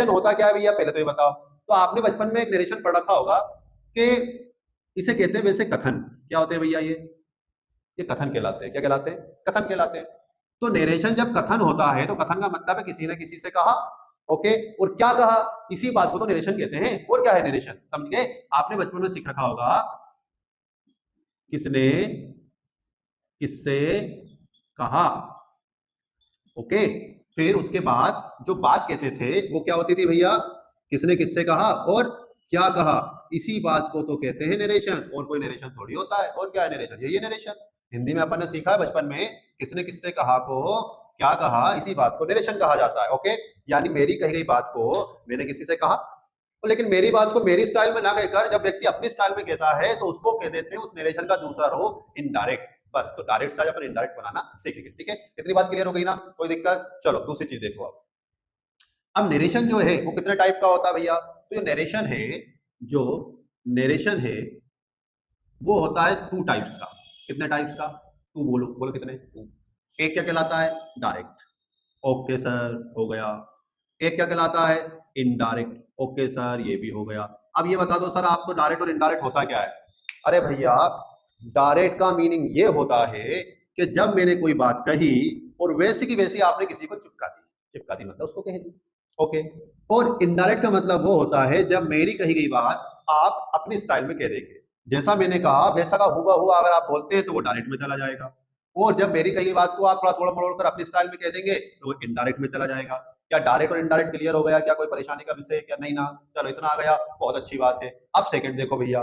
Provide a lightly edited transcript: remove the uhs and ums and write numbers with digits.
होता क्या है भैया, पहले तो ये बताओ। तो आपने बचपन में एक नरेशन पढ़ रखा होगा कि इसे कहते हैं वैसे कथन। क्या होते हैं भैया ये कथन कहलाते हैं। क्या कहलाते हैं? कथन कहलाते हैं। तो नरेशन जब कथन होता है तो कथन का मतलब है किसी ने किसी से कहा। ओके, और क्या कहा, इसी बात को तो नरेशन कहते हैं। और क्या है नरेशन, समझ गए? आपने बचपन में सीख रखा होगा किसने किससे कहा। ओके, फिर उसके बाद जो बात कहते थे वो क्या होती थी भैया? किसने किससे कहा और क्या कहा, इसी बात को तो कहते हैं नरेशन। और कोई नरेशन थोड़ी होता है। और क्या है नरेशन? यही है नरेशन। हिंदी में अपन ने सीखा है बचपन में, किसने किससे कहा को क्या कहा, इसी बात को नरेशन कहा जाता है। ओके, यानी मेरी कही गई बात को मैंने किसी से कहा, लेकिन मेरी बात को मेरी स्टाइल में ना कहकर जब व्यक्ति अपनी स्टाइल में कहता है तो उसको कह देते हैं उस नरेशन का दूसरा रूप इनडायरेक्ट। बस, तो डायरेक्ट से आज अपन इनडायरेक्ट बनाना सीखेंगे। ठीक है, इतनी बात क्लियर हो गई ना? कोई दिक्कत? चलो दूसरी चीज देखो। अब नरेशन जो है वो कितने टाइप का होता है भैया? तो जो नरेशन है, जो नरेशन है वो होता है टू टाइप्स का। कितने टाइप्स का? टू। बोलो बोलो कितने? टू। एक क्या कहलाता है? डायरेक्ट। ओके सर, हो गया। एक क्या कहलाता है? इनडायरेक्ट। ओके सर, ये भी हो गया। अब ये बता दो सर आपको डायरेक्ट और इनडायरेक्ट होता क्या है? अरे भैया, डायरेक्ट का मीनिंग ये होता है कि जब मैंने कोई बात कही और वैसी की वैसी आपने किसी को चिपका दी। चिपका दी मतलब उसको कह दी। ओके। और इनडायरेक्ट का मतलब वो होता है जब मेरी कही गई बात आप अपनी स्टाइल में कह देंगे। जैसा मैंने कहा वैसा का हुआ हुआ अगर आप बोलते हैं तो वो डायरेक्ट में चला जाएगा। और जब मेरी कही बात को आप थोड़ा थोड़ा मरोड़ कर अपनी स्टाइल में कह देंगे तो वो इनडायरेक्ट में चला जाएगा। क्या डायरेक्ट और इनडायरेक्ट क्लियर हो गया? क्या कोई परेशानी का विषय? क्या नहीं ना? चलो इतना आ गया, बहुत अच्छी बात है। अब सेकंड देखो भैया।